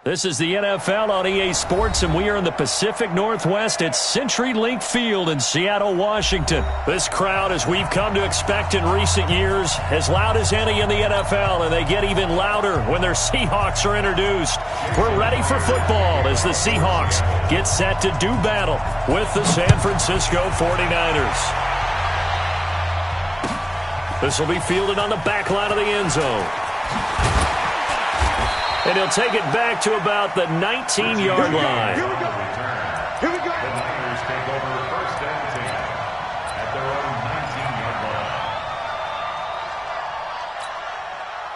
This is the NFL on EA Sports, and we are in the Pacific Northwest at CenturyLink Field in Seattle, Washington. This crowd, as we've come to expect in recent years, as loud as any in the NFL, and they get even louder when their Seahawks are introduced. We're ready for football as the Seahawks get set to do battle with the San Francisco 49ers. This will be fielded on the back line of the end zone. And he'll take it back to about the 19-yard line. Here we go. Here we go. The Niners take over first and 10 at their own 19-yard line.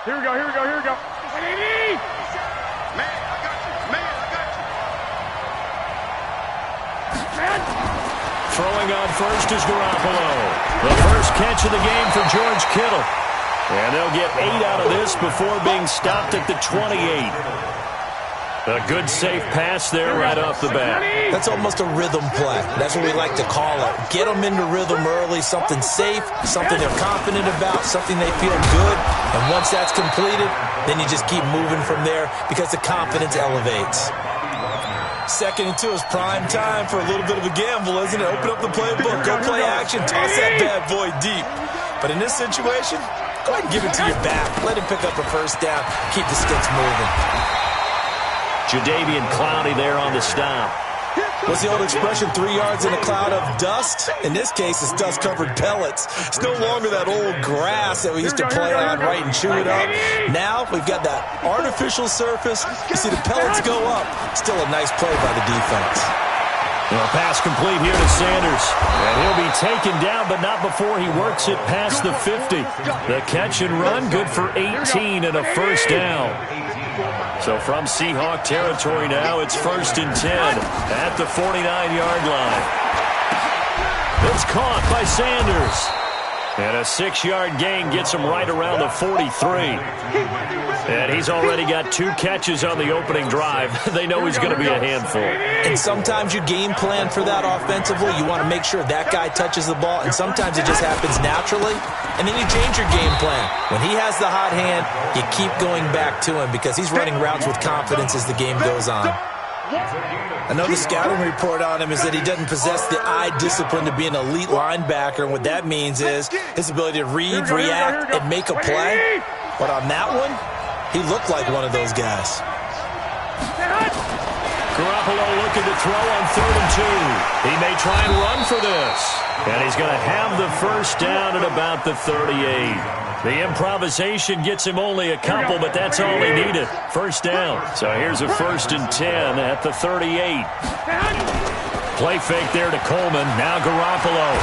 Here we go. Here we go. Here we go. Man, I got you. Man, I got you. Man. Throwing on first is Garoppolo. The first catch of the game for George Kittle. And they'll get 8 out of this before being stopped at the 28. A good, safe pass there right off the bat. That's almost a rhythm play. That's what we like to call it. Get them into rhythm early, something safe, something they're confident about, something they feel good. And once that's completed, then you just keep moving from there because the confidence elevates. 2nd and 2 is prime time for a little bit of a gamble, isn't it? Open up the playbook, go play action, toss that bad boy deep. But in this situation, go ahead and give it to your back. Let him pick up a first down. Keep the sticks moving. Jadeveon Clowney there on the stop. What's the old expression, 3 yards in a cloud of dust? In this case, it's dust-covered pellets. It's no longer that old grass that we used to play on, right, and chew it up. Now, we've got that artificial surface. You see the pellets go up. Still a nice play by the defense. Well, pass complete here to Sanders. And he'll be taken down, but not before he works it past the 50. The catch and run, good for 18 and a first down. So from Seahawk territory now, it's 1st and 10 at the 49-yard line. It's caught by Sanders. And a 6-yard gain gets him right around the 43. And he's already got 2 catches on the opening drive. They know he's going to be a handful. And sometimes you game plan for that offensively. You want to make sure that guy touches the ball, and sometimes it just happens naturally. And then you change your game plan. When he has the hot hand, you keep going back to him because he's running routes with confidence as the game goes on. Another scouting report on him is that he doesn't possess the eye discipline to be an elite linebacker. And what that means is his ability to read, react, and make a play. But on that one, he looked like one of those guys. Garoppolo looking to throw on 3rd and 2. He may try and run for this. And he's going to have the first down at about the 38. The improvisation gets him only a couple, but that's all he needed. First down. So here's a 1st and 10 at the 38. Play fake there to Coleman. Now Garoppolo.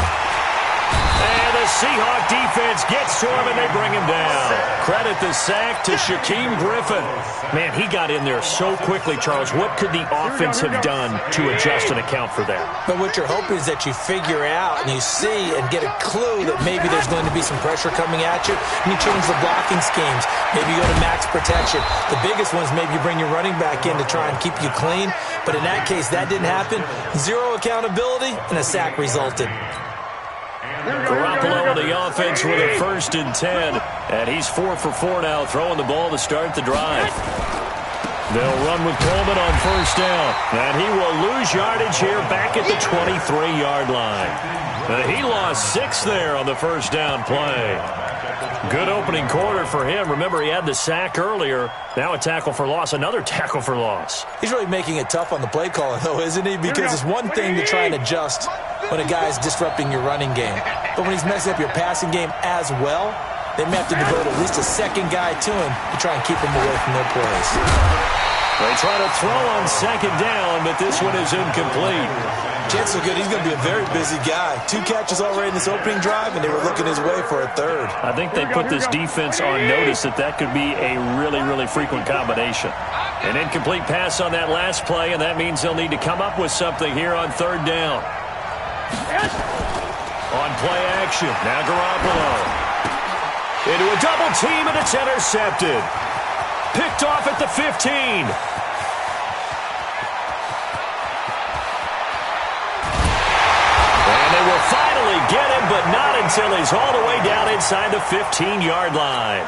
And the Seahawk defense gets to him, and they bring him down. Credit the sack to Shaquem Griffin. Man, he got in there so quickly, Charles. What could the offense have done to adjust and account for that? But what you're hoping is that you figure out and you see and get a clue that maybe there's going to be some pressure coming at you, and you change the blocking schemes. Maybe you go to max protection. The biggest one is maybe you bring your running back in to try and keep you clean. But in that case, that didn't happen. 0 accountability, and a sack resulted. Garoppolo on the offense with a 1st and 10. And he's 4 for 4 now, throwing the ball to start the drive. They'll run with Coleman on first down. And he will lose yardage here back at the 23-yard line. He lost 6 there on the first down play. Good opening quarter for him. Remember, he had the sack earlier. Now a tackle for loss, another tackle for loss. He's really making it tough on the play caller, though, isn't he? Because it's one thing to try and adjust when a guy is disrupting your running game. But when he's messing up your passing game as well, they may have to devote at least a second guy to him to try and keep him away from their plays. They try to throw on 2nd down, but this one is incomplete. Chances are good he's going to be a very busy guy. 2 catches already in this opening drive, and they were looking his way for a 3rd. I think they put this defense on notice that could be a really, really frequent combination. An incomplete pass on that last play, and that means they'll need to come up with something here on 3rd down. On play action, now Garoppolo. Into a double team, and it's intercepted. Picked off at the 15. And they will finally get him, but not until he's all the way down inside the 15-yard line.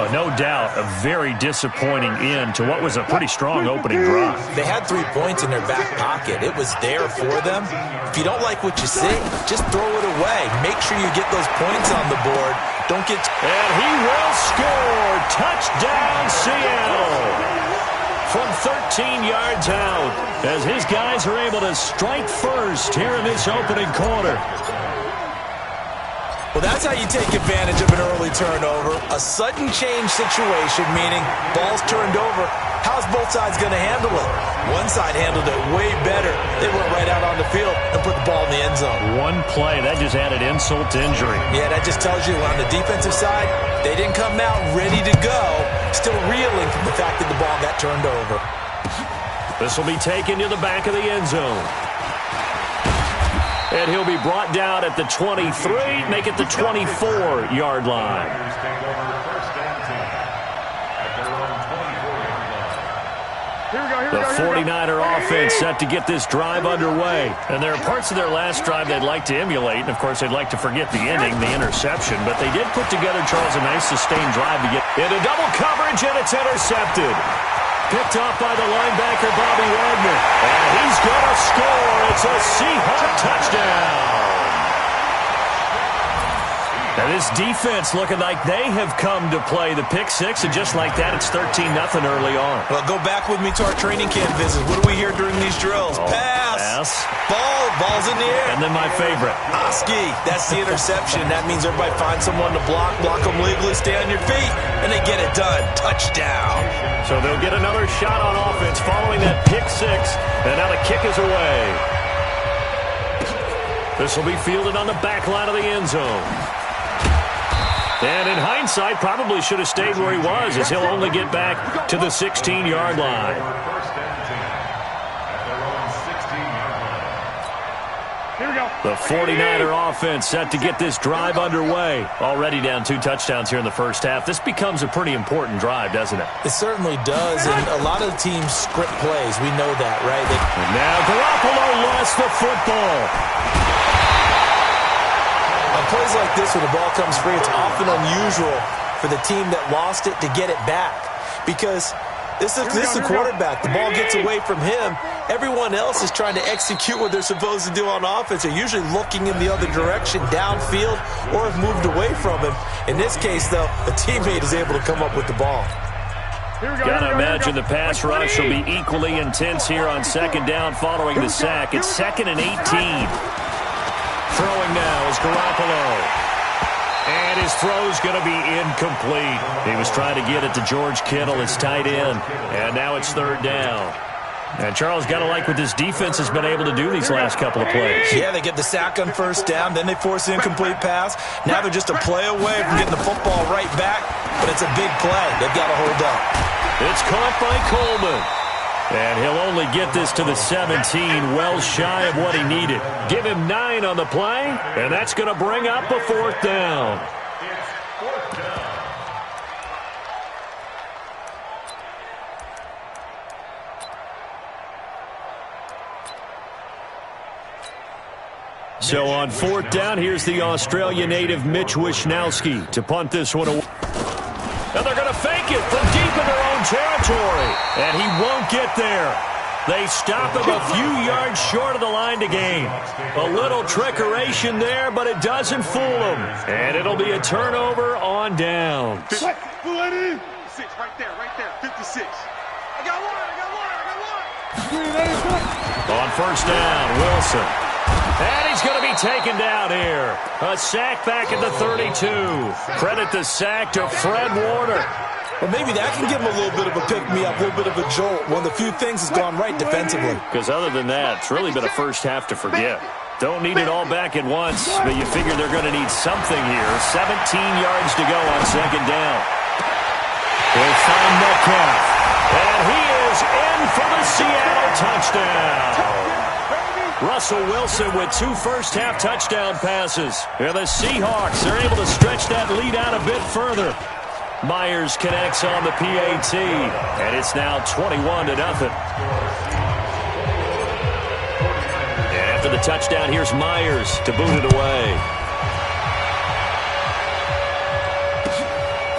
No doubt, a very disappointing end to what was a pretty strong opening drive. They had 3 points in their back pocket. It was there for them. If you don't like what you see, just throw it away. Make sure you get those points on the board. Don't get... And he will score. Touchdown, Seattle. From 13 yards out, as his guys are able to strike first here in this opening quarter. Well, that's how you take advantage of an early turnover. A sudden change situation, meaning ball's turned over. How's both sides going to handle it? One side handled it way better. They went right out on the field and put the ball in the end zone. One play, that just added insult to injury. Yeah, that just tells you on the defensive side, they didn't come out ready to go, still reeling from the fact that the ball got turned over. This will be taken to the back of the end zone. And he'll be brought down at the 23, make it the 24-yard line. The 49er offense set to get this drive underway. And there are parts of their last drive they'd like to emulate. And, of course, they'd like to forget the inning, the interception. But they did put together, Charles, a nice sustained drive to get into double coverage, and it's intercepted. Picked off by the linebacker, Bobby Wagner. And he's going to score. It's a Seahawk touchdown. Now this defense looking like they have come to play the pick six, and just like that, it's 13-0 early on. Well, go back with me to our training camp visits. What do we hear during these drills? Pass. Ball's in the air. And then my favorite. Oski. That's the interception. That means everybody finds someone to block them legally, stay on your feet, and they get it done. Touchdown. So they'll get another shot on offense following that pick six, and now the kick is away. This will be fielded on the back line of the end zone. And in hindsight, probably should have stayed where he was, as he'll only get back to the 16-yard line. The 49er offense set to get this drive underway. Already down 2 touchdowns here in the first half. This becomes a pretty important drive, doesn't it? It certainly does, and a lot of the teams script plays. We know that, right? And now Garoppolo lost the football. On plays like this, when the ball comes free, it's often unusual for the team that lost it to get it back. Because this is the quarterback. The ball gets away from him. Everyone else is trying to execute what they're supposed to do on offense. They're usually looking in the other direction, downfield, or have moved away from him. In this case, though, a teammate is able to come up with the ball. Gotta imagine the pass rush will be equally intense here on second down following the sack. It's 2nd and 18. Throwing now is Garoppolo. And his throw's going to be incomplete. He was trying to get it to George Kittle, his tight end. And now it's 3rd down. And Charles, got to like what this defense has been able to do these last couple of plays. Yeah, they get the sack on 1st down, then they force the incomplete pass. Now they're just a play away from getting the football right back. But it's a big play. They've got to hold up. It's caught by Coleman. And he'll only get this to the 17, well shy of what he needed. Give him 9 on the play, and that's going to bring up a 4th down. So on 4th down, here's the Australia native Mitch Wishnowsky to punt this one away. And they're going to fake it from deep in their own territory. And he won't get there. They stop him a few yards short of the line to gain. A little trickeration there, but it doesn't fool him. And it'll be a turnover on downs. 6 right there, 56. I got one. On 1st down, Wilson. And he's going to be taken down here. A sack back at the 32. Credit the sack to Fred Warner. Well, maybe that can give him a little bit of a pick-me-up, a little bit of a jolt. One of the few things has gone right defensively. Because other than that, it's really been a first half to forget. Don't need it all back at once, but you figure they're going to need something here. 17 yards to go on 2nd down. They'll find Metcalf. And he is in for the Seattle touchdown. Russell Wilson with 2 first-half touchdown passes. And the Seahawks are able to stretch that lead out a bit further. Myers connects on the PAT, and it's now 21-0. And after the touchdown, here's Myers to boot it away.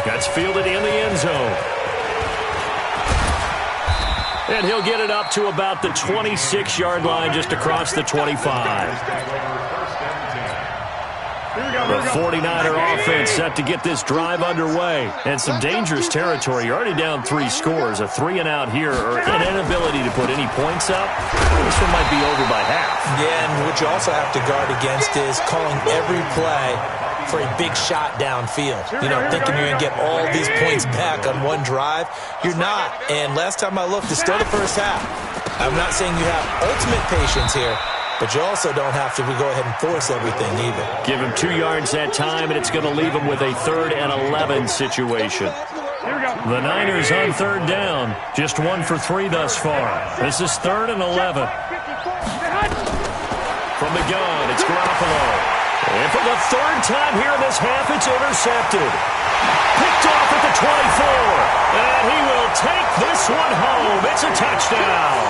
That's fielded in the end zone. And he'll get it up to about the 26-yard line, just across the 25. The 49er offense set to get this drive underway. And some dangerous territory. You're already down 3 scores. A 3-and-out here, or an inability to put any points up. This one might be over by half. Yeah, and what you also have to guard against is calling every play for a big shot downfield. You know, thinking you're going to get all these points back on one drive. You're not. And last time I looked, it's still the first half. I'm not saying you have ultimate patience here, but you also don't have to go ahead and force everything either. Give him 2 yards that time, and it's going to leave him with a 3rd and 11 situation. The Niners on 3rd down. Just 1 for 3 thus far. This is 3rd and 11. From the gun, it's Garoppolo. And for the 3rd time here in this half, it's intercepted. Picked off at the 24. And he will take this one home. It's a touchdown.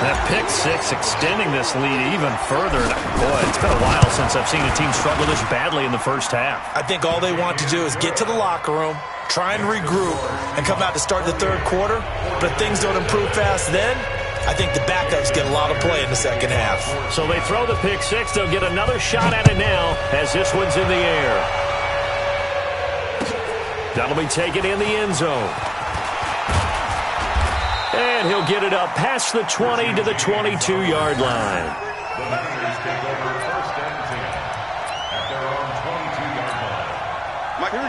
That pick 6 extending this lead even further. Boy, it's been a while since I've seen a team struggle this badly in the first half. I think all they want to do is get to the locker room, try and regroup, and come out to start the 3rd quarter. But if things don't improve fast then, I think the backups get a lot of play in the 2nd half. So they throw the pick 6. They'll get another shot at it now as this one's in the air. That'll be taken in the end zone. And he'll get it up past the 20 to the 22-yard line. The Niners take over 1st and 10 at their own 22-yard line.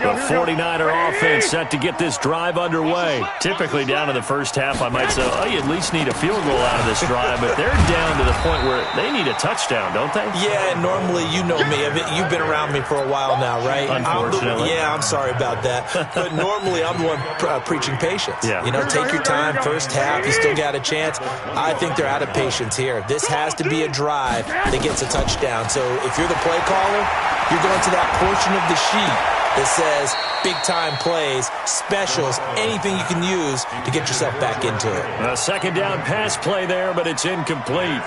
The 49er offense set to get this drive underway. Typically down in the first half, I might say, oh, you at least need a field goal out of this drive, but they're down to the point where they need a touchdown, don't they? Yeah, and normally, you know me. You've been around me for a while now, right? Unfortunately. I'm sorry about that. But normally, I'm the one preaching patience. Yeah. You know, take your time. First half, you still got a chance. I think they're out of patience here. This has to be a drive that gets a touchdown. So if you're the play caller, you're going to that portion of the sheet that says big-time plays, specials, anything you can use to get yourself back into it. A 2nd down pass play there, but it's incomplete.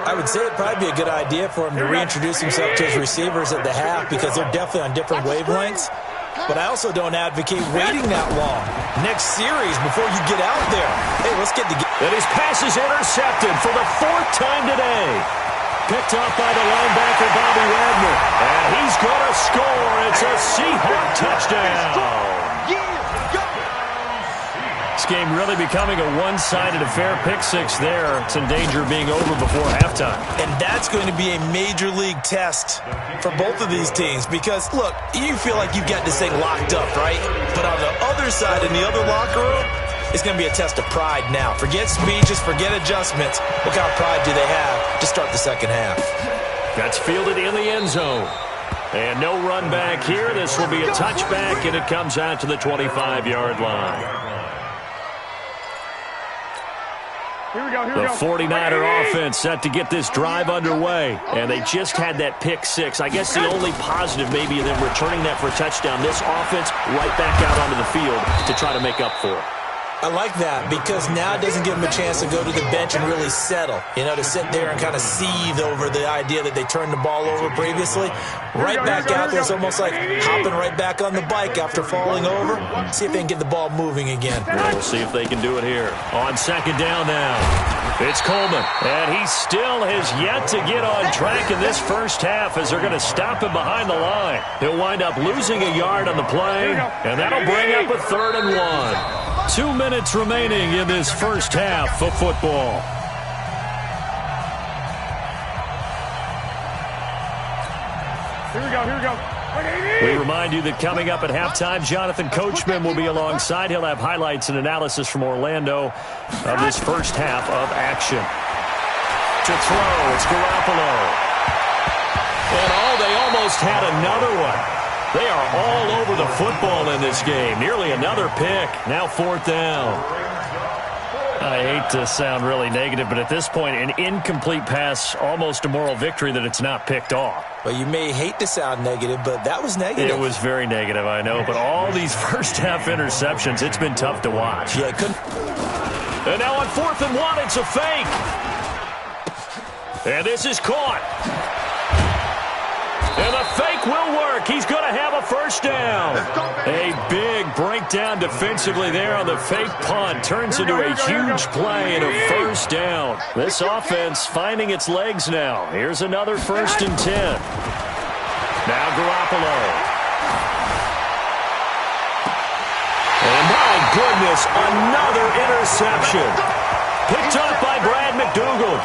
I would say it'd probably be a good idea for him to reintroduce himself to his receivers at the half because they're definitely on different wavelengths. But I also don't advocate waiting that long. Next series before you get out there. Hey, let's get the... And his pass is intercepted for the 4th time today. Picked up by the linebacker, Bobby Wagner. And he's going to score. It's a Seahawk touchdown. This game really becoming a one-sided affair. Pick 6 there. It's in danger of being over before halftime. And that's going to be a major league test for both of these teams because, look, you feel like you've got this thing locked up, right? But on the other side, in the other locker room, it's going to be a test of pride now. Forget speeches, forget adjustments. What kind of pride do they have to start the 2nd half? That's fielded in the end zone. And no run back here. This will be a touchback, and it comes out to the 25-yard line. The 49er offense set to get this drive underway. And they just had that pick 6. I guess the only positive maybe of them returning that for a touchdown. This offense right back out onto the field to try to make up for it. I like that because now it doesn't give them a chance to go to the bench and really settle. You know, to sit there and kind of seethe over the idea that they turned the ball over previously. Right back out there, it's almost like hopping right back on the bike after falling over. See if they can get the ball moving again. Well, we'll see if they can do it here. On 2nd down now, it's Coleman. And he still has yet to get on track in this first half as they're going to stop him behind the line. He'll wind up losing a yard on the play, and that'll bring up a 3rd and 1. 2 minutes remaining in this first half of football. Here we go. We remind you that coming up at halftime, Jonathan Coachman will be alongside. He'll have highlights and analysis from Orlando of this first half of action. To throw, it's Garoppolo. And they almost had another one. They are all over the football in this game. Nearly another pick. Now 4th down. I hate to sound really negative, but at this point, an incomplete pass, almost a moral victory that it's not picked off. Well, you may hate to sound negative, but that was negative. It was very negative, I know. But all these first-half interceptions, it's been tough to watch. Yeah, it couldn't. And now on 4th and 1, it's a fake. And this is caught. And the fake will work. He's going to have a first down. A big breakdown defensively there on the fake punt. Turns into a huge play and a first down. This offense finding its legs now. Here's another 1st and 10. Now Garoppolo. And my goodness, another interception. Picked up by Brad McDougald.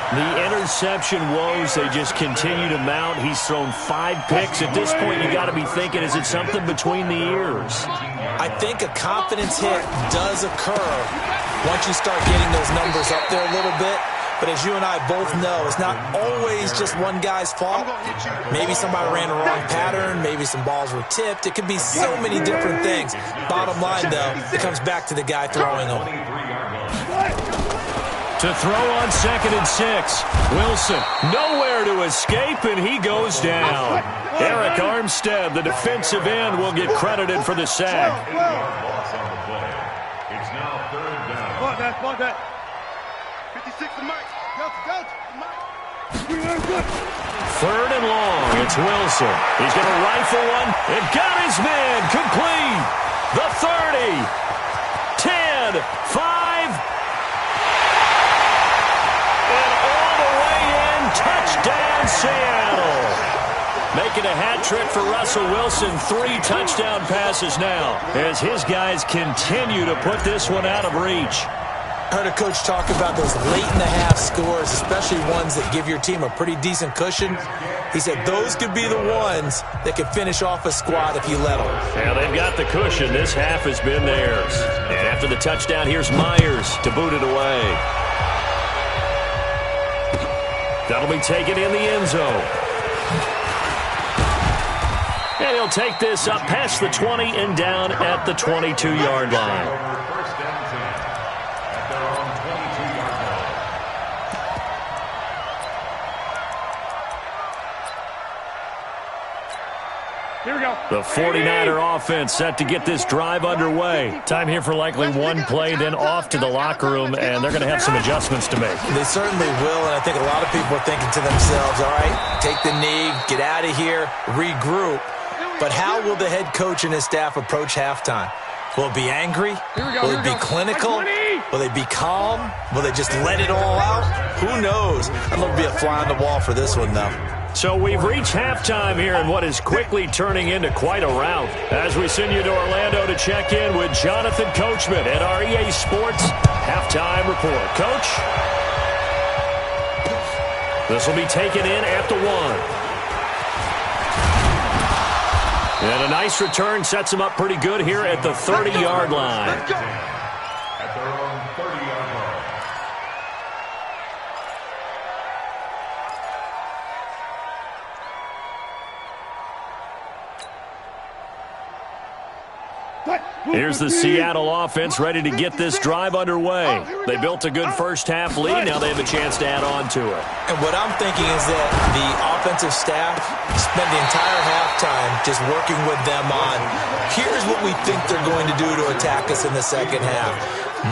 The interception woes, they just continue to mount. He's thrown 5 picks. At this point, you got to be thinking, is it something between the ears? I think a confidence hit does occur once you start getting those numbers up there a little bit. But as you and I both know, it's not always just one guy's fault. Maybe somebody ran the wrong pattern. Maybe some balls were tipped. It could be so many different things. Bottom line, though, it comes back to the guy throwing them. To throw on 2nd and 6. Wilson nowhere to escape, and he goes down. Eric Armstead, the defensive end, will get credited for the sack. It's now 3rd down. Come on, Dad. 56 to Mike. Go, Mike. 3rd and long. It's Wilson. He's going to rifle one and got his man complete. The 30. 10. 5. Touchdown, Seattle. Making a hat trick for Russell Wilson. 3 touchdown passes now as his guys continue to put this one out of reach. I heard a coach talk about those late-in-the-half scores, especially ones that give your team a pretty decent cushion. He said those could be the ones that could finish off a squad if you let them. Yeah, they've got the cushion. This half has been theirs. And after the touchdown, here's Myers to boot it away. That'll be taken in the end zone. And he'll take this up past the 20 and down at the 22-yard line. Here we go. The 49er offense set to get this drive underway. Time here for likely one play, then off to the locker room, and they're going to have some adjustments to make. They certainly will, and I think a lot of people are thinking to themselves, all right, take the knee, get out of here, regroup. But how will the head coach and his staff approach halftime? Will it be angry? Will it be clinical? Will they be calm? Will they just let it all out? Who knows? I'd love to be a fly on the wall for this one, though. So we've reached halftime here in what is quickly turning into quite a rout. As we send you to Orlando to check in with Jonathan Coachman at our EA Sports Halftime Report. Coach? This will be taken in at the 1. And a nice return sets him up pretty good here at the 30-yard line. At their own 30-yard line. Here's the Seattle offense ready to get this drive underway. They built a good first-half lead. Now they have a chance to add on to it. And what I'm thinking is that the offensive staff spent the entire halftime just working with them on, here's what we think they're going to do to attack us in the second half.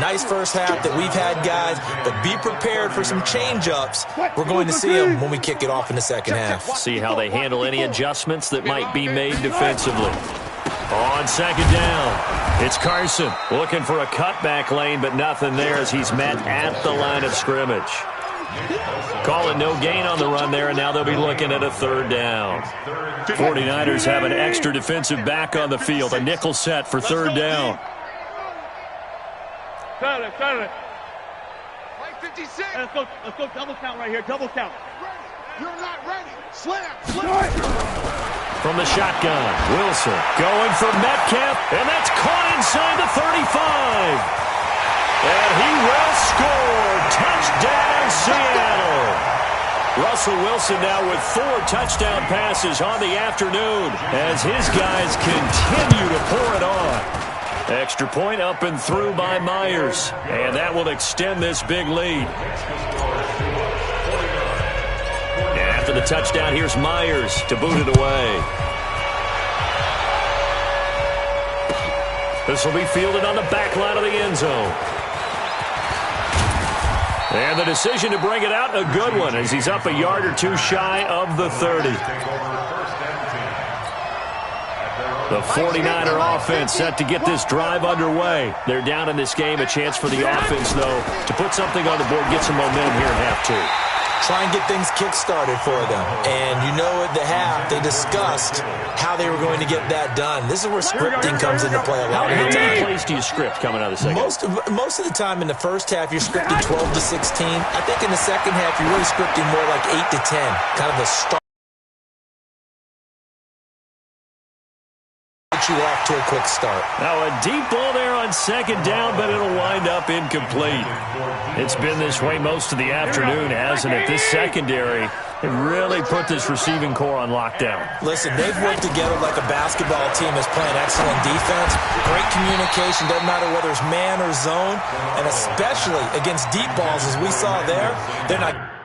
Nice first half that we've had, guys, but be prepared for some change-ups. We're going to see them when we kick it off in the second half. See how they handle any adjustments that might be made defensively. On second down, it's Carson looking for a cutback lane, but nothing there as he's met at the line of scrimmage. Calling no gain on the run there, and now they'll be looking at a 3rd down. 49ers have an extra defensive back on the field, a nickel set for 3rd down. Cut it. 56. Let's go double count right here, double count. You're not ready. Slam. From the shotgun, Wilson going for Metcalf, and that's caught inside the 35. And he will score. Touchdown, Seattle. Russell Wilson now with 4 touchdown passes on the afternoon as his guys continue to pour it on. Extra point up and through by Myers, and that will extend this big lead. After the touchdown, here's Myers to boot it away. This will be fielded on the back line of the end zone. And the decision to bring it out, a good one, as he's up a yard or two shy of the 30. The 49er offense set to get this drive underway. They're down in this game. A chance for the offense, though, to put something on the board, get some momentum here in half two. Try and get things kick-started for them. And you know at the half, they discussed how they were going to get that done. This is where scripting comes into play a lot of the time. How many plays do you script coming out of the second? Most of the time in the first half, you're scripting 12 to 16. I think in the second half, you're really scripting more like 8 to 10, kind of a start. You off to a quick start. Now a deep ball there on second down, but it'll wind up incomplete. It's been this way most of the afternoon, hasn't it? This secondary really put this receiving core on lockdown. Listen, they've worked together like a basketball team that's playing excellent defense. Great communication, doesn't matter whether it's man or zone, and especially against deep balls as we saw there, they're not